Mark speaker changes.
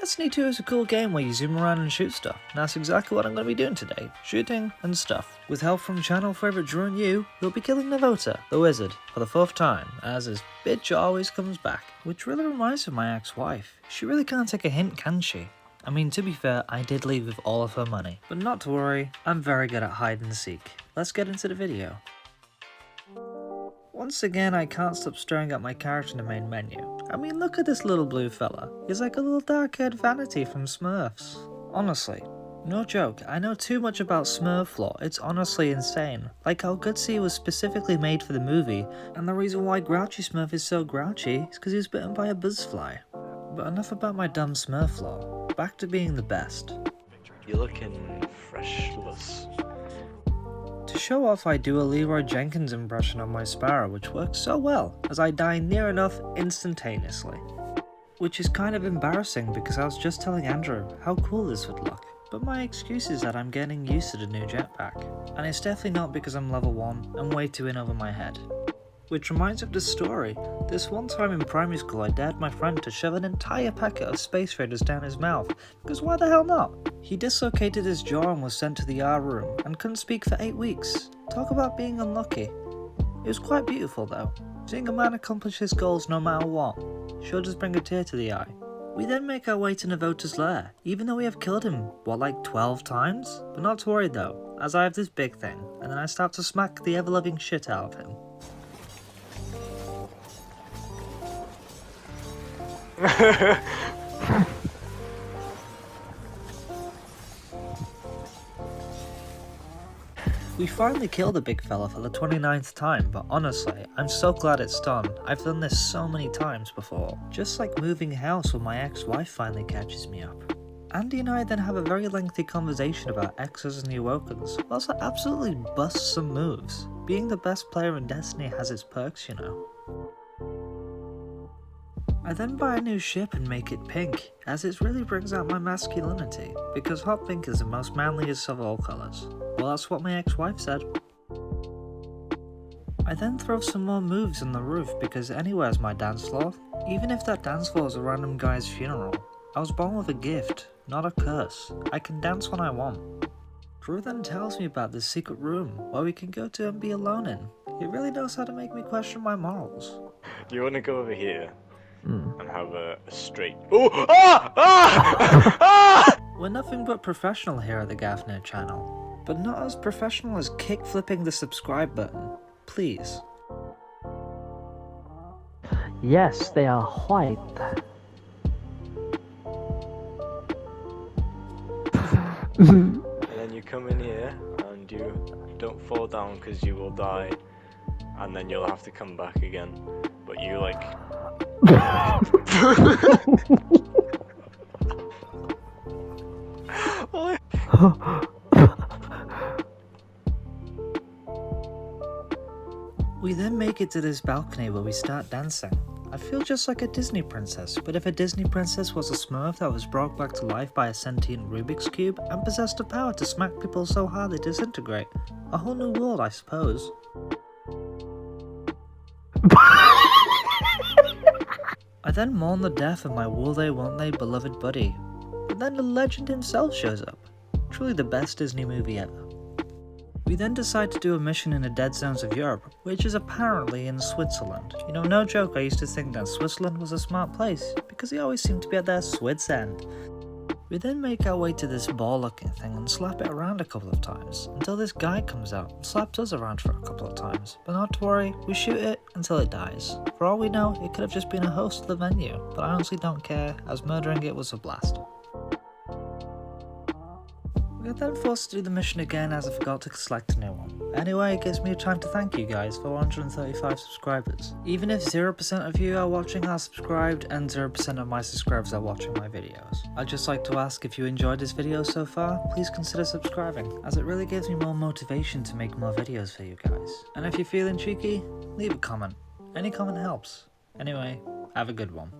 Speaker 1: Destiny 2 is a cool game where you zoom around and shoot stuff, and that's exactly what I'm going to be doing today, shooting and stuff. With help from channel favourite Drew and you, we'll be killing Navota, the wizard, for the 4th time, as his bitch always comes back. Which really reminds me of my ex-wife. She really can't take a hint, can she? I mean, to be fair, I did leave with all of her money. But not to worry, I'm very good at hide and seek. Let's get into the video. Once again, I can't stop staring at my character in the main menu. I mean, look at this little blue fella. He's like a little dark-haired vanity from Smurfs. Honestly, no joke, I know too much about Smurf lore, it's honestly insane. Like how Gutsy was specifically made for the movie, and the reason why Grouchy Smurf is so grouchy is because he was bitten by a buzzfly. But enough about my dumb Smurf lore, back to being the best.
Speaker 2: You're looking freshless.
Speaker 1: To show off, I do a Leroy Jenkins impression on my Sparrow, which works so well, as I die near enough instantaneously. Which is kind of embarrassing because I was just telling Andrew how cool this would look. But my excuse is that I'm getting used to the new jetpack, and it's definitely not because I'm level 1 and way too in over my head. Which reminds me of the story. This one time in primary school I dared my friend to shove an entire packet of Space Raiders down his mouth, because why the hell not? He dislocated his jaw and was sent to the R room, and couldn't speak for 8 weeks. Talk about being unlucky. It was quite beautiful though. Seeing a man accomplish his goals no matter what, sure does bring a tear to the eye. We then make our way to Navota's lair, even though we have killed him, what, like 12 times? But not to worry though, as I have this big thing, and then I start to smack the ever-loving shit out of him. We finally killed the big fella for the 29th time, but honestly, I'm so glad it's done. I've done this so many times before. Just like moving house when my ex-wife finally catches me up. Andy and I then have a very lengthy conversation about X's and the Awokens, whilst I absolutely bust some moves. Being the best player in Destiny has its perks, you know. I then buy a new ship and make it pink, as it really brings out my masculinity, because hot pink is the most manliest of all colours. Well, that's what my ex-wife said. I then throw some more moves on the roof because anywhere's my dance floor. Even if that dance floor is a random guy's funeral, I was born with a gift, not a curse. I can dance when I want. Drew then tells me about this secret room where we can go to and be alone in. He really knows how to make me question my morals.
Speaker 2: You want to go over here? And have a straight. Oh! Ah! Ah! Ah!
Speaker 1: We're nothing but professional here at the Gafner channel, but not as professional as kick flipping the subscribe button. Please.
Speaker 3: Yes, they are white.
Speaker 2: And then you come in here and you don't fall down because you will die, and then you'll have to come back again. But you like.
Speaker 1: We then make it to this balcony where we start dancing. I feel just like a Disney princess, but if a Disney princess was a Smurf that was brought back to life by a sentient Rubik's Cube and possessed the power to smack people so hard they disintegrate. A whole new world, I suppose. I then mourn the death of my will they won't they beloved buddy, but then the legend himself shows up. Truly the best Disney movie ever. We then decide to do a mission in the dead zones of Europe, which is apparently in Switzerland. You know, no joke, I used to think that Switzerland was a smart place, because they always seem to be at their Swiss end. We then make our way to this ball looking thing and slap it around a couple of times, until this guy comes out and slaps us around for a couple of times. But not to worry, we shoot it until it dies. For all we know, it could have just been a host of the venue, but I honestly don't care, as murdering it was a blast. We are then forced to do the mission again as I forgot to select a new one. Anyway, it gives me time to thank you guys for 135 subscribers. Even if 0% of you are watching are subscribed and 0% of my subscribers are watching my videos. I'd just like to ask if you enjoyed this video so far, please consider subscribing, as it really gives me more motivation to make more videos for you guys. And if you're feeling cheeky, leave a comment. Any comment helps. Anyway, have a good one.